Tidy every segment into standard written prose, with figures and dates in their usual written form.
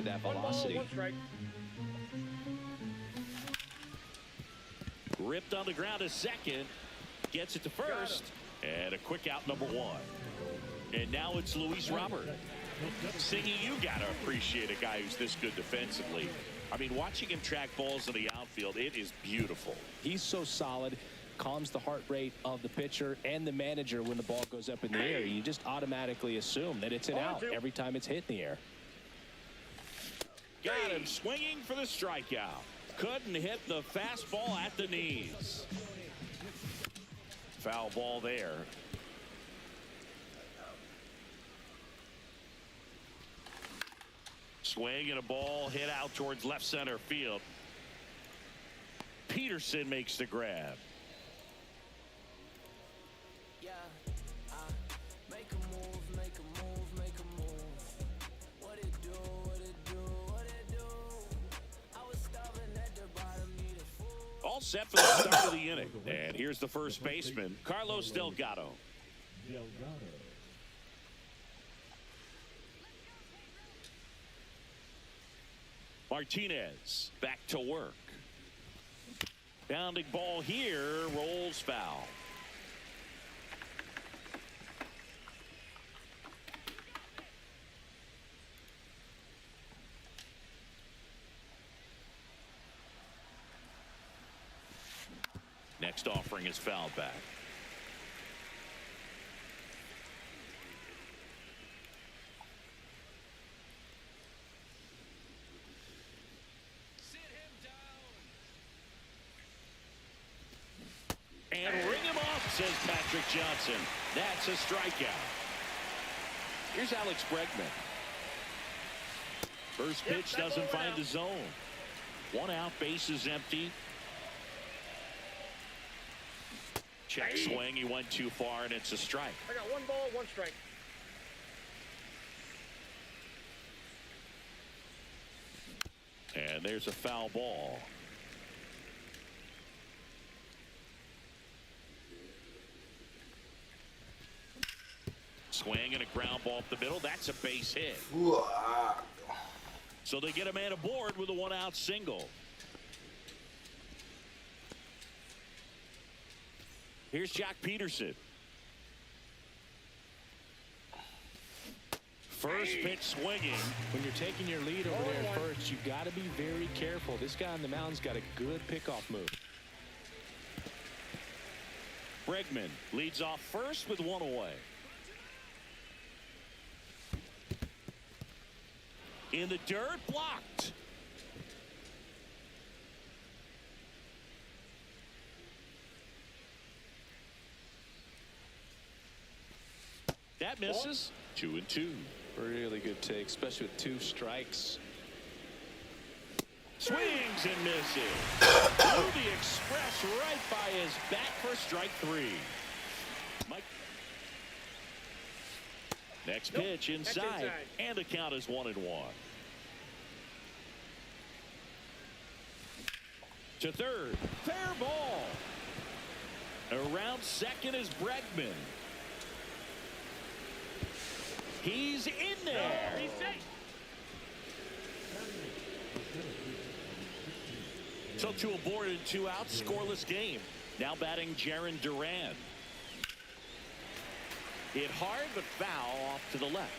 that velocity. One strike. Ripped on the ground to second. Gets it to first. And a quick out, number one. And now it's Luis Robert. Singy, you got to appreciate a guy who's this good defensively. I mean, watching him track balls in the outfield, it is beautiful. He's so solid, calms the heart rate of the pitcher and the manager when the ball goes up in the air. You just automatically assume that it's an out every time it's hit in the air. Got him swinging for the strikeout. Couldn't hit the fastball at the knees. Foul ball there. Swing and a ball hit out towards left center field. Peterson makes the grab. Yeah, make a move, make a move, make a move. What it do, what it do, what it do. I was starving at the bottom, need a fool. All set for the start of the inning. And here's the first baseman, Carlos Delgado. Martinez back to work. Bounding ball here, rolls foul. Next offering is fouled back. And ring him off, says Patrick Johnson. That's a strikeout. Here's Alex Bregman. First pitch doesn't find the zone. One out, base is empty. Check swing, he went too far, and it's a strike. I got one ball, one strike. And there's a foul ball. Swing and a ground ball up the middle. That's a base hit. So they get a man aboard with a one-out single. Here's Jack Peterson. First pitch swinging. When you're taking your lead over there at first, you've got to be very careful. This guy on the mound's got a good pickoff move. Bregman leads off first with one away. In the dirt, blocked. That misses. 2-2. Really good take, especially with two strikes. Swings and misses. Blew the express right by his bat for strike three. Mike. Next pitch inside, and the count is 1-1. To third, fair ball. Around second is Bregman. He's in there. He's safe. So 2 aboard and 2 out, scoreless game. Now batting Jarren Duran. Hit hard, but foul off to the left.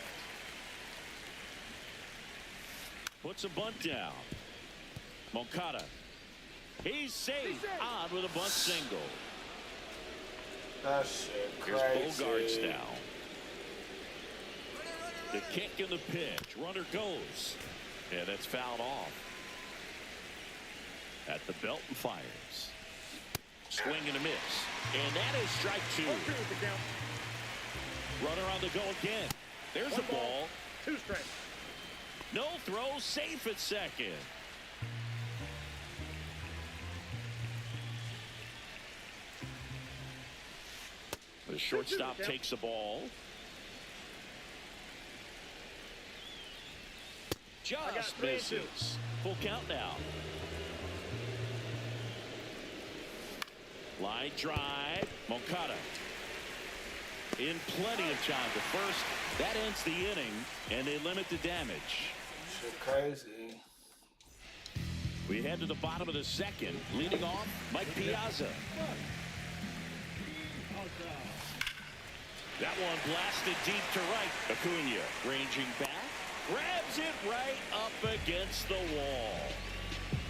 Puts a bunt down. Moncada. He's safe on with a bunt single. That shit crazy. Here's Bogarts now. The kick and the pitch. Runner goes. And that's fouled off. At the belt and fires. Swing and a miss. And that is strike 2. Runner on the go again. There's the ball. 2 strikes. No throw, safe at second. The shortstop takes the ball. Just misses. Full count now. Line drive. Moncada. In plenty of time to first. That ends the inning, and they limit the damage. crazy. We head to the bottom of the second. Leading off, Mike Piazza. That one blasted deep to right. Acuna ranging back. Grabs it right up against the wall.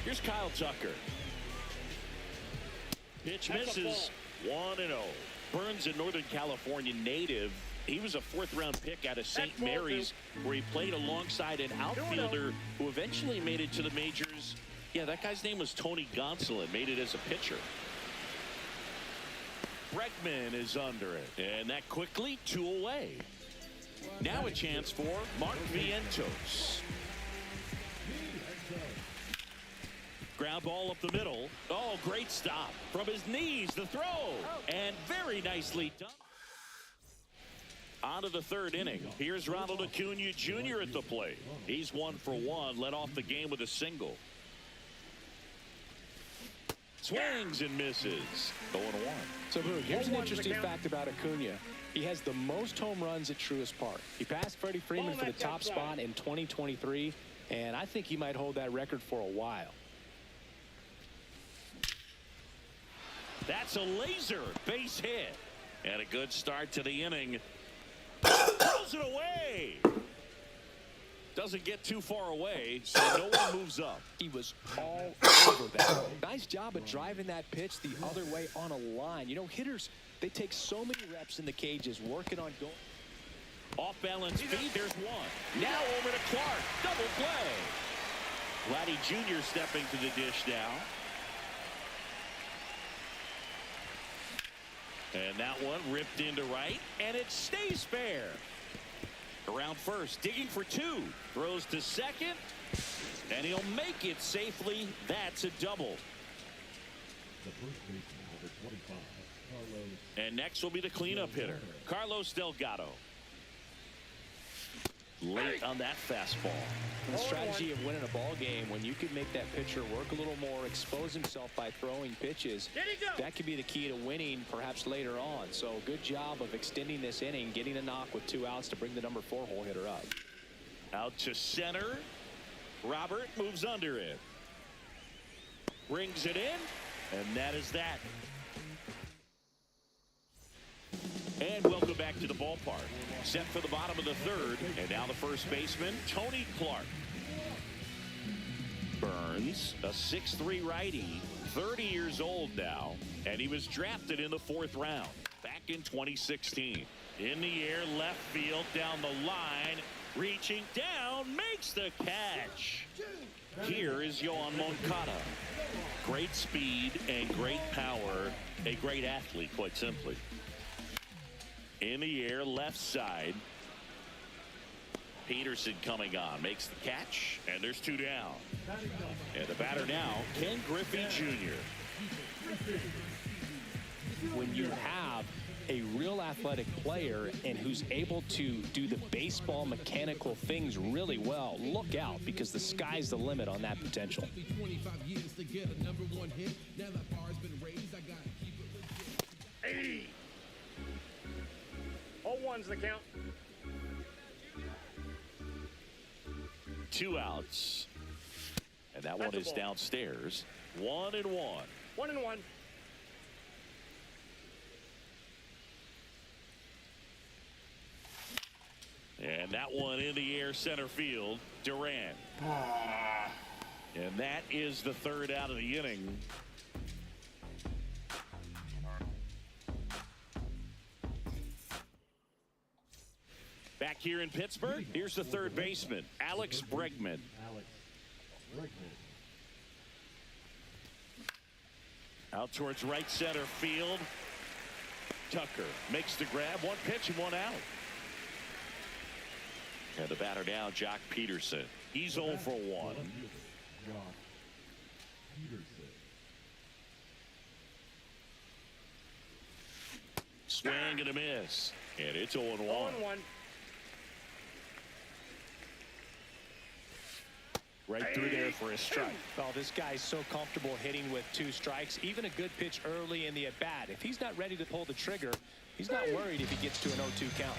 Here's Kyle Tucker. Pitch misses. 1-0. Burns, a Northern California native. He was a fourth-round pick out of St. Mary's, where he played alongside an outfielder who eventually made it to the majors. Yeah, that guy's name was Tony Gonsolin. Made it as a pitcher. Bregman is under it, and that quickly 2 away. Now a chance for Mark Vientos. Ground ball up the middle. Oh, great stop from his knees. The throw, and very nicely done. On to the third inning. Here's Ronald Acuna Jr. at the plate. He's 1 for 1. Led off the game with a single. Swings and misses. 0-1. So, Boog, here's an interesting fact about Acuna. He has the most home runs at Truist Park. He passed Freddie Freeman for the top spot in 2023, and I think he might hold that record for a while. That's a laser base hit. And a good start to the inning. Throws it away. Doesn't get too far away, so no one moves up. He was all over that. Nice job of driving that pitch the other way on a line. You know, hitters, they take so many reps in the cages working on going. Off balance feed, there's one. Now over to Clark. Double play. Vladdy Jr. stepping to the dish now. And that one ripped into right, and it stays fair. Around first, digging for 2. Throws to second, and he'll make it safely. That's a double. And next will be the cleanup hitter, Carlos Delgado. Late on that fastball. The strategy of winning a ball game, when you can make that pitcher work a little more, expose himself by throwing pitches, that could be the key to winning perhaps later on. So good job of extending this inning, getting a knock with 2 outs to bring the number 4 hole hitter up. Out to center. Robert moves under it. Brings it in, and that is that. And welcome back to the ballpark. Set for the bottom of the third, and now the first baseman, Tony Clark. Burns, a 6'3" righty, 30 years old now, and he was drafted in the 4th round back in 2016. In the air, left field, down the line, reaching down, makes the catch. Here is Yoan Moncada. Great speed and great power, a great athlete, quite simply. In the air, left side. Peterson coming on, makes the catch, and there's 2 down. And the batter now, Ken Griffey Jr. When you have a real athletic player and who's able to do the baseball mechanical things really well, look out, because the sky's the limit on that potential. 80. 0-1's the count. 2 outs. And that one is downstairs. 1-1. 1-1. And that one in the air, center field, Durant. And that is the 3rd out of the inning. Back here in Pittsburgh, here's the 3rd baseman, Alex Bregman. Out towards right center field. Tucker makes the grab. 1 pitch and 1 out. And the batter now, Jock Peterson. He's 0 for 1. Swing and a miss. And it's 0-1. 0-1. Right through there for a strike. Oh, this guy's so comfortable hitting with 2 strikes. Even a good pitch early in the at-bat. If he's not ready to pull the trigger, he's not worried if he gets to an 0-2 count.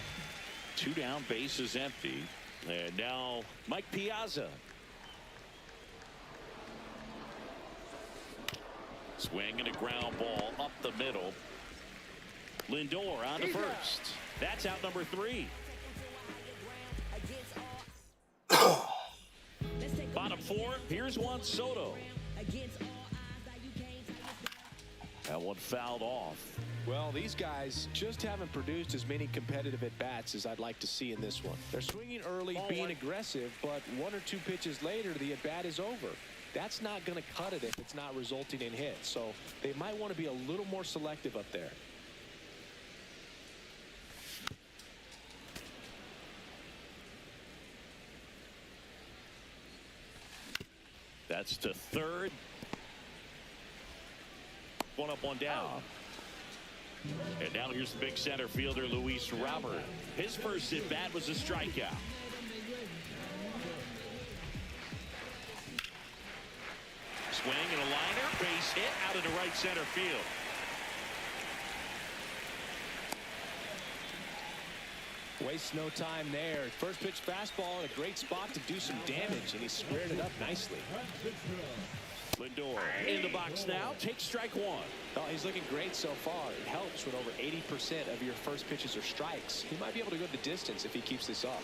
2 down, bases empty. And now Mike Piazza Swing and a ground ball up the middle. Lindor on to first. That's out number 3. Bottom 4, here's Juan Soto. That one fouled off. Well, these guys just haven't produced as many competitive at-bats as I'd like to see in this one. They're swinging early, being aggressive, but 1 or 2 pitches later, the at-bat is over. That's not going to cut it if it's not resulting in hits. So they might want to be a little more selective up there. That's to third. 1 up, 1 down. And now here's the big center fielder, Luis Robert. His first at-bat was a strikeout. Swing and a liner, base hit out into right center field. Wastes no time there. First pitch fastball in a great spot to do some damage, and he squared it up nicely. Lindor in the box now. Takes strike 1. Oh, he's looking great so far. It helps when over 80% of your first pitches are strikes. He might be able to go the distance if he keeps this up.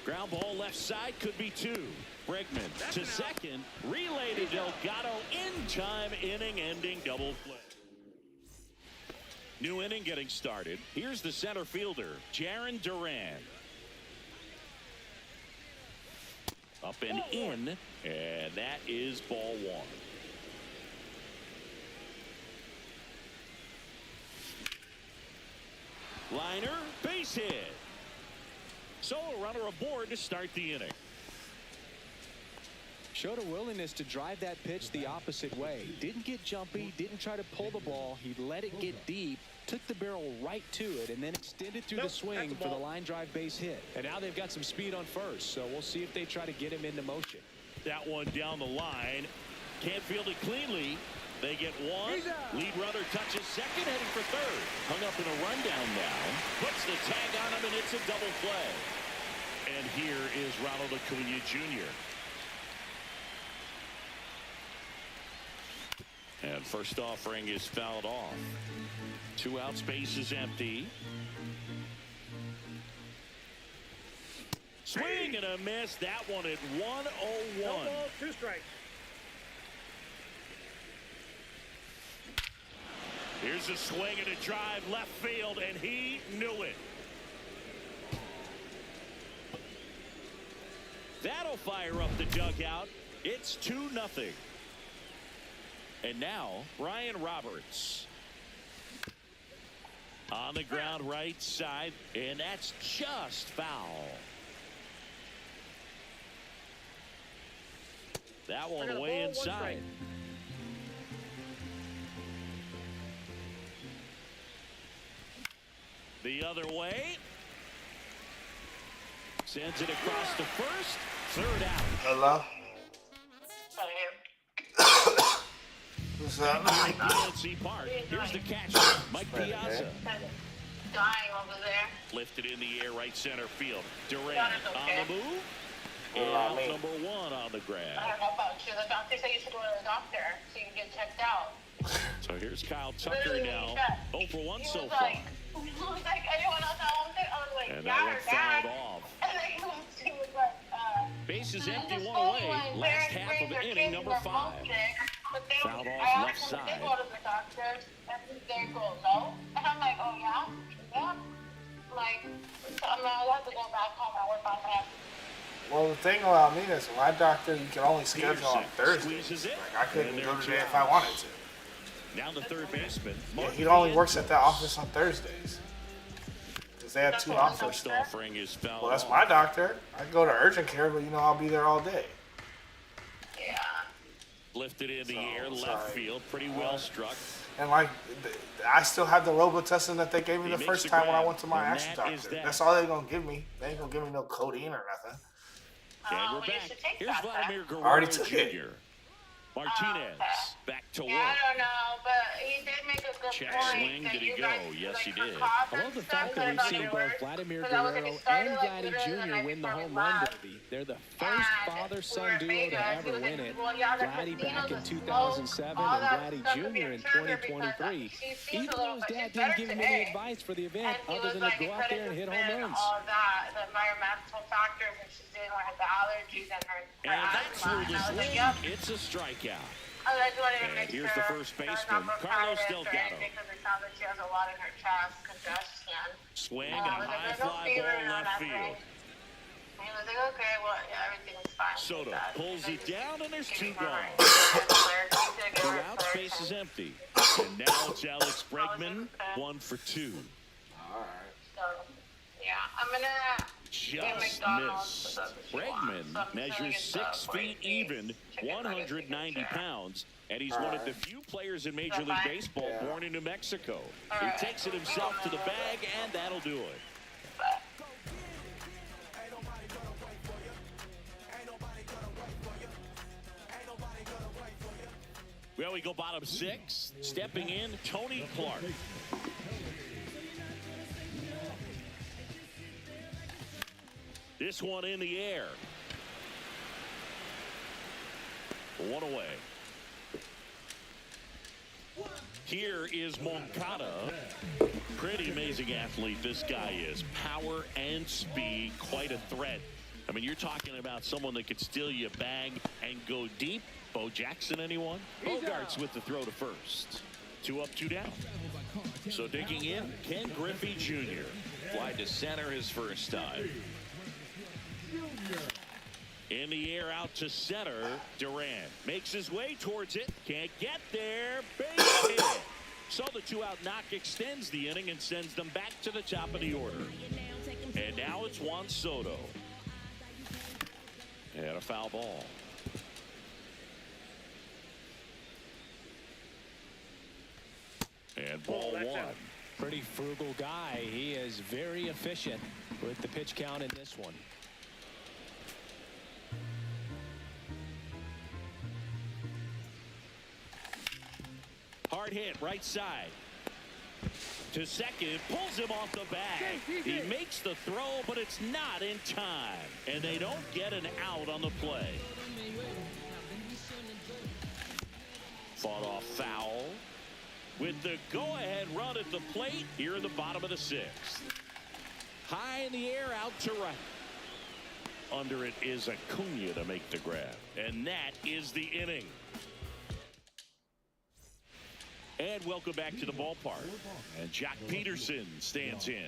Ground ball left side, could be 2. Bregman to second. Relay to Delgado in time, inning-ending double play. New inning getting started. Here's the center fielder, Jarren Duran. Up and in, and that is ball 1. Liner, base hit. So a runner aboard to start the inning. Showed a willingness to drive that pitch the opposite way. Didn't get jumpy, didn't try to pull the ball. He let it get deep, took the barrel right to it, and then extended through the swing for the line drive base hit. And now they've got some speed on first, so we'll see if they try to get him into motion. That one down the line. Can't field it cleanly. They get 1. Lead runner touches second, heading for third. Hung up in a rundown now. Puts the tag on him, and it's a double play. And here is Ronald Acuna Jr. And first offering is fouled off. 2 outs, base is empty. Swing and a miss. That one at 101. No ball, 2 strikes. Here's a swing and a drive left field, and he knew it. That'll fire up the dugout. It's 2-0. And now, Brian Roberts. On the ground right side, and that's just foul. That one way inside. The other way. Sends it across to first. Third out. Hello? What's up? PNC Park. Here's the catcher, Mike Piazza. Dying over there. Lifted in the air, right center field. Durant on the move. And out number 1 on the grab. I don't know about you. The doctor said you should go to the doctor so you can get checked out. So here's Kyle Tucker now. 0 for 1 so far. He was like, anyone else I want to? I was like, And yeah, that one fouled Dad. off. And then he was like, Base is empty, 1 away. Last half of inning number 5. Fouled off left side. They go to the doctor, and they go no. And I'm like, oh yeah, yeah. Like, so I'm like, I have to go back home and work on that. Well, the thing about me is my doctor, you can only schedule on Thursdays. Squeezes it. Like, I couldn't go today if I wanted to. Down the third baseman. Yeah, he only works at that office on Thursdays. Because they have 2 offices. First offering is fouled. Well, that's off. my doctor. I can go to urgent care, but, I'll be there all day. Yeah. Lifted in the So, air, left sorry. field. Pretty well struck. And, I still have the Robitussin that they gave me He the makes first the time when I grab, went to my and action that is doctor. that. That's all they're going to give me. They ain't going to give me no codeine or nothing. And we're well, you back. should take Here's that, Vladimir I already Guerrero took it. Jr. Martinez back to Yeah, work. I don't know. but he did make a good Check point. swing, that did he you go? guys, Yes, like, he for did. cost I and love the stuff, fact that could've we've done seen it both worse. Vladimir Because I was like, Guerrero it started, and like, Vladdy literally the Jr. night win the before we home run left. derby. They're the first And we father-son were in duo Vegas. to He ever was win like, it. well, yeah, the Vladdy back casinos, in the 2007 smoke, all and that Vladdy stuff could be Jr. a in trigger because 2023. she seems Even a though little, his but dad she's didn't better give him any today. advice for the event And he other was than like, to go it out could there and have hit just home been runs. all that, the environmental factors that she's dealing with, the allergies and her And that's asthma. through And the I was like, swing. yep. It's a strikeout. I just wanted to And make here's sure the first that it's baseman, not Carlos bronchitis or Delgado. anything, because it sounds like she has a lot in her chest, congestion. Swing I and a was like, high there's no fly fever, ball no left nothing. field. And he was like, okay, well, yeah, everything's fine. Soto pulls it down, and there's two Give gone. her Two a out, third space chance. is empty. And now it's Alex Bregman, 1 for 2. All right. So, yeah, I'm gonna get Just McDonald's. missed. So that's what she wants. Bregman So I'm just gonna measures get the 6 feet 40 even, chicken nuggets 190 signature. pounds, and he's one of the few players in Major League Baseball Yeah. born in New Mexico. All He right. takes it himself to the bag, and that'll do it. But Well, we go bottom 6. Stepping in, Tony Clark. This one in the air. 1 away. Here is Moncada. Pretty amazing athlete this guy is. Power and speed, quite a threat. I mean, you're talking about someone that could steal you a bag and go deep. Bo Jackson, anyone? Bogarts with the throw to first. 2 up, 2 down. So digging in, Ken Griffey Jr. Fly to center his first time. In the air out to center, Durant makes his way towards it. Can't get there. Base hit. So the 2-out knock extends the inning and sends them back to the top of the order. And now it's Juan Soto. And a foul ball. And ball 1. Pretty frugal guy. He is very efficient with the pitch count in this one. Hard hit, right side. To second, pulls him off the bag. He makes the throw, but it's not in time. And they don't get an out on the play. Fought off foul. With the go-ahead run at the plate here in the bottom of the 6th. High in the air, out to right. Under it is Acuna to make the grab. And that is the inning. And welcome back to the ballpark. And Jack Peterson stands in.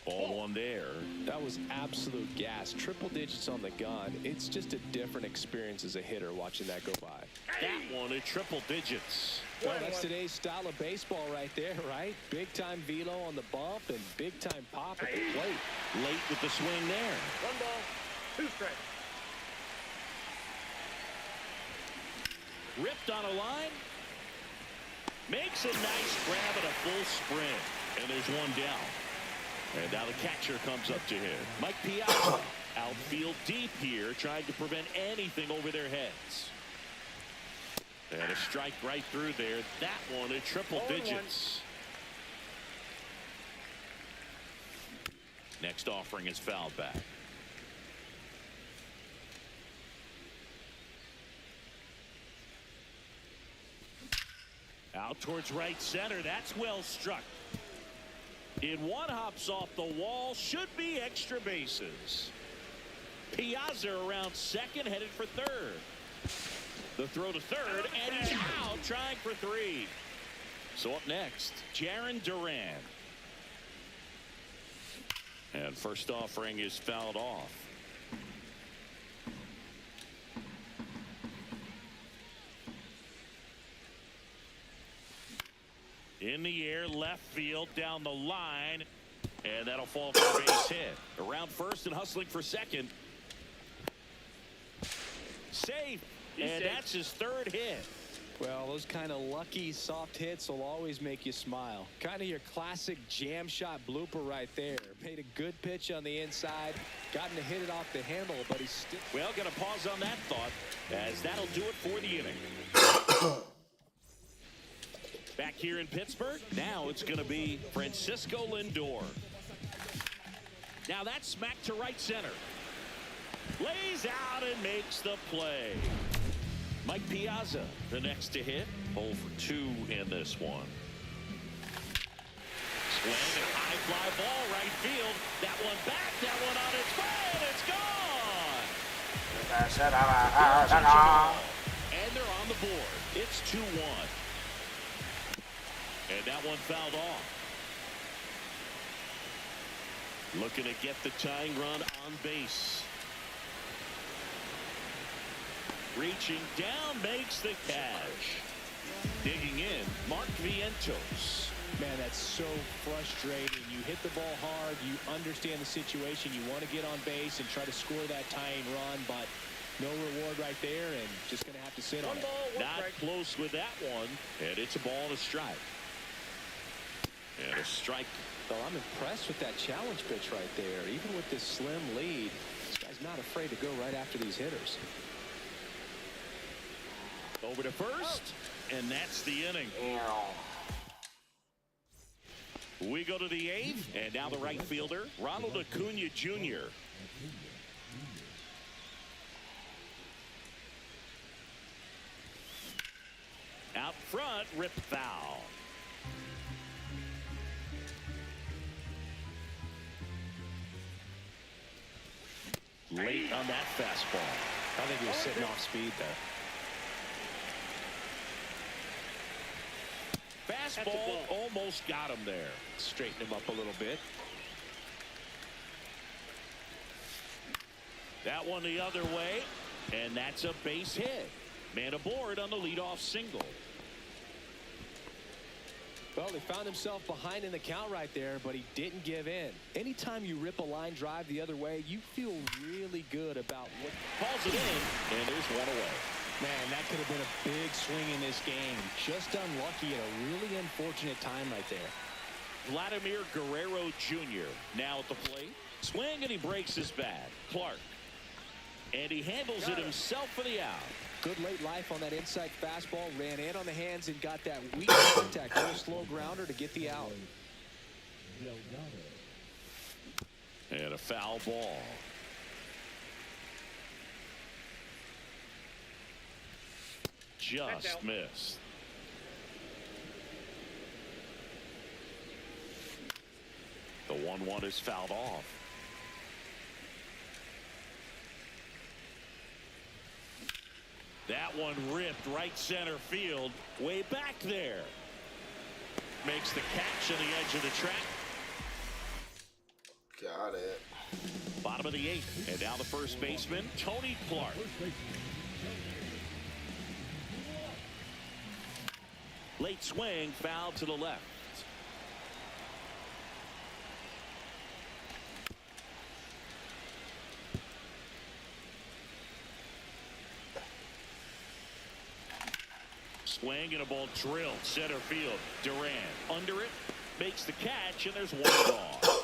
Ball 1 there. That was absolute gas. Triple digits on the gun. It's just a different experience as a hitter watching that go by. That one at triple digits. Well, that's today's style of baseball right there, right? Big time velo on the bump and big time pop at the plate. Late with the swing there. 1 ball, 2 strikes. Ripped on a line. Makes a nice grab at a full sprint. And there's 1 down. And now the catcher comes up to him. Mike Piazza. Outfield deep here, trying to prevent anything over their heads. And a strike right through there. That one at triple digits. Next offering is fouled back. Out towards right center. That's well struck. In one hops off the wall. Should be extra bases. Piazza around second, headed for third. The throw to third, and he's out trying for 3. So up next, Jarren Duran. And first offering is fouled off. In the air, left field, down the line, and that'll fall for a base hit. Around first and hustling for second. Safe, and that's his 3rd hit. Well, those kind of lucky soft hits will always make you smile. Kind of your classic jam shot blooper right there. Made a good pitch on the inside. Gotten to hit it off the handle, but he's still... Well, going to pause on that thought, as that'll do it for the inning. Back here in Pittsburgh, now it's going to be Francisco Lindor. Now that's smacked to right center. Lays out and makes the play. Mike Piazza, the next to hit. 0 for 2 in this one. Swing and high fly ball right field. That one back, that one on its way, and it's gone. And they're on the board. It's 2-1. And that one fouled off. Looking to get the tying run on base. Reaching down, makes the catch. Digging in, Mark Vientos. Man, that's so frustrating. You hit the ball hard. You understand the situation. You want to get on base and try to score that tying run, but no reward right there, and just going to have to sit on it. Not close with that one, and it's a ball and a strike. And a strike. Well, I'm impressed with that challenge pitch right there. Even with this slim lead, this guy's not afraid to go right after these hitters. Over to first, and that's the inning. We go to the 8th, and now the right fielder, Ronald Acuna Jr. Out front, rip foul. Late on that fastball. I think he was sitting off speed there. Fastball almost got him there. Straighten him up a little bit. That one the other way, and that's a base hit. Man aboard on the leadoff single. Well, he found himself behind in the count right there, but he didn't give in. Anytime you rip a line drive the other way, you feel really good about what... Calls it in, and there's one away. Man, that could have been a big swing in this game. Just unlucky at a really unfortunate time right there. Vladimir Guerrero Jr. now at the plate. Swing, and he breaks his bat. Clark. And he handles it himself for the out. Good late life on that inside fastball. Ran in on the hands and got that weak contact. Little slow grounder to get the out. And a foul ball. Just missed. The 1-1 is fouled off. That one ripped right center field, way back there. Makes the catch on the edge of the track. Got it. Bottom of the 8th, and now the first baseman, Tony Clark. Late swing, foul to the left. Swing and a ball drilled center field. Duran under it, makes the catch, and there's one gone.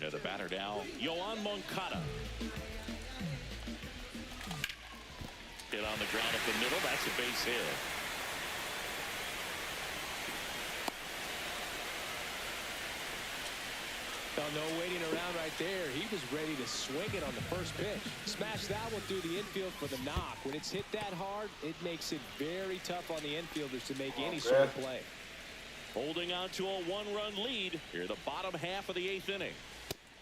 Now the batter now, Yoan Moncada. Hit on the ground up the middle. That's a base hit. Well, no waiting around right there. He was ready to swing it on the first pitch. Smash that one through the infield for the knock. When it's hit that hard, it makes it very tough on the infielders to make any sort of play. Holding on to a 1-run lead here, the bottom half of the 8th inning.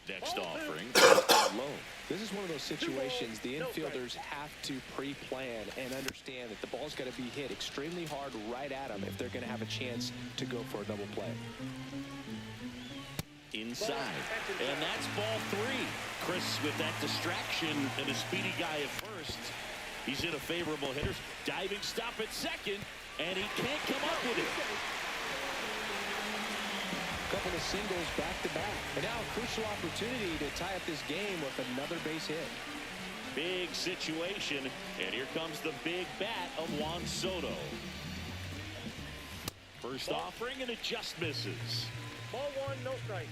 Next offering, low. This is one of those situations the infielders have to pre-plan and understand that the ball's got to be hit extremely hard right at them if they're going to have a chance to go for a double play. Inside, and that's ball 3. Chris with that distraction and a speedy guy at first. He's in a favorable hitters. Diving stop at second, and he can't come up with it. Couple of singles back to back, and now a crucial opportunity to tie up this game with another base hit. Big situation, and here comes the big bat of Juan Soto. First offering, and it just misses. Ball one, no strike.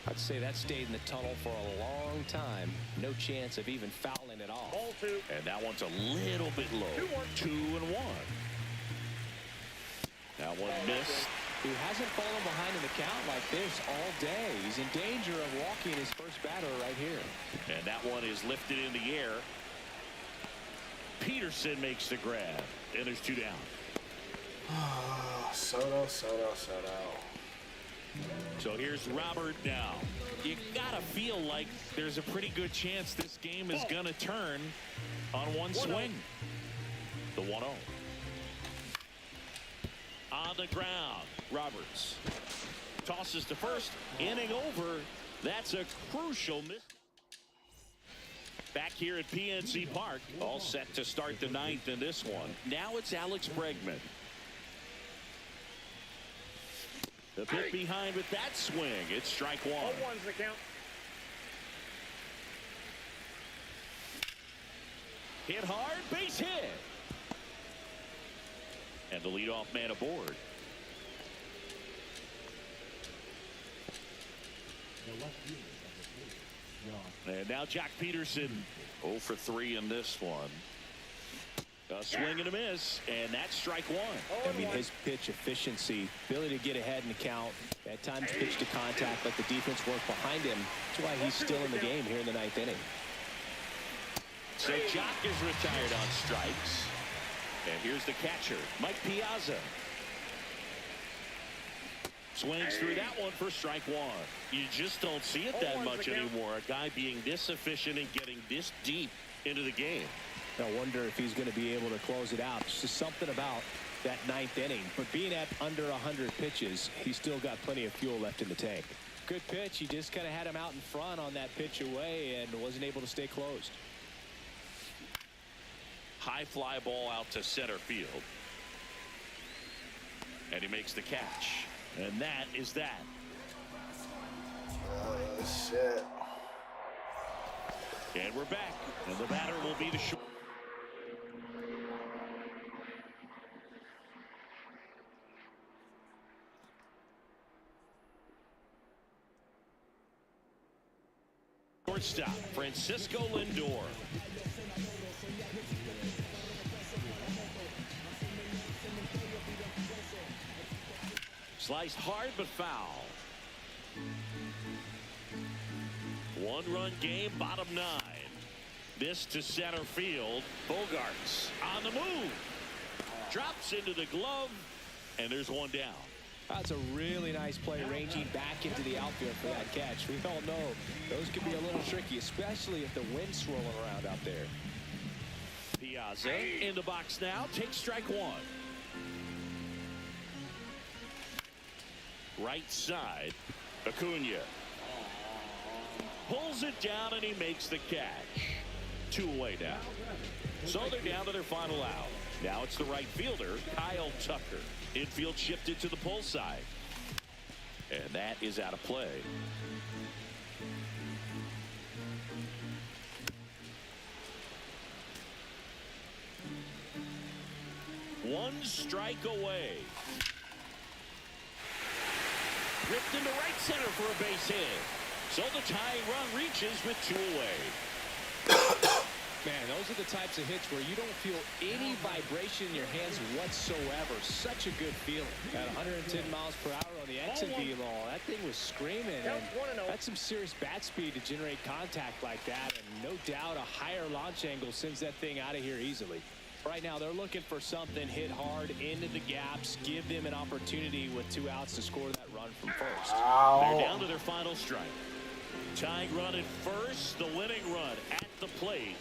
I'd say that stayed in the tunnel for a long time. No chance of even fouling it off. Ball two. And that one's a little bit low. 2-1. That one missed. He hasn't fallen behind in the count like this all day. He's in danger of walking his first batter right here. And that one is lifted in the air. Peterson makes the grab, and there's 2 down. Soto. So here's Robert now. You gotta feel like there's a pretty good chance this game is gonna turn on one swing. The 1-0. On the ground, Roberts tosses to first. Inning over. That's a crucial miss. Back here at PNC Park, all set to start the 9th in this one. Now it's Alex Bregman. The pitch behind with that swing. It's strike 1. 0-1's the count. Hit hard, base hit. And the leadoff man aboard. And now Jack Peterson 0 for 3 in this one. A swing and a miss, and that's strike 1. I mean, his pitch efficiency, ability to get ahead in the count, at times pitch to contact, let the defense work behind him. That's why he's still in the game here in the 9th inning. So Jock is retired on strikes. And here's the catcher, Mike Piazza. Swings through that one for strike 1. You just don't see it that much anymore. A guy being this efficient and getting this deep into the game. I wonder if he's going to be able to close it out. There's just something about that 9th inning. But being at under 100 pitches, he's still got plenty of fuel left in the tank. Good pitch. He just kind of had him out in front on that pitch away and wasn't able to stay closed. High fly ball out to center field. And he makes the catch. And that is that. Oh, shit. And we're back. And the batter will be the short. Shortstop, Francisco Lindor. Sliced hard but foul. 1-run game, bottom 9. This to center field. Bogarts on the move. Drops into the glove, and there's 1 down. That's a really nice play, ranging back into the outfield for that catch. We all know those can be a little tricky, especially if the wind's swirling around out there. Piazza in the box now. Takes strike 1. Right side, Acuna. Pulls it down, and he makes the catch. 2 away now. So they're down to their final out. Now it's the right fielder, Kyle Tucker. Infield shifted to the pull side. And that is out of play. One strike away. Ripped into right center for a base hit. So the tying run reaches with 2 away. Man, those are the types of hits where you don't feel any vibration in your hands whatsoever. Such a good feeling. At 110 miles per hour on the exit ball, that thing was screaming. And that's some serious bat speed to generate contact like that. And no doubt a higher launch angle sends that thing out of here easily. Right now, they're looking for something hit hard into the gaps, give them an opportunity with 2 outs to score that run from first. They're down to their final strike. Tying run at first, the winning run at the plate.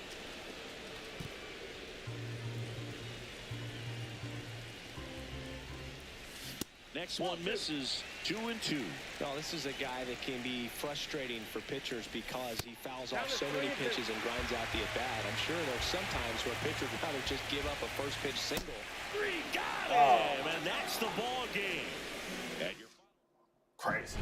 Next one misses. 2-2. No, this is a guy that can be frustrating for pitchers because he fouls off so many pitches and grinds out the at-bat. I'm sure there's some times where pitchers would rather just give up a first pitch single. Got him, and that's the ball game. Crazy.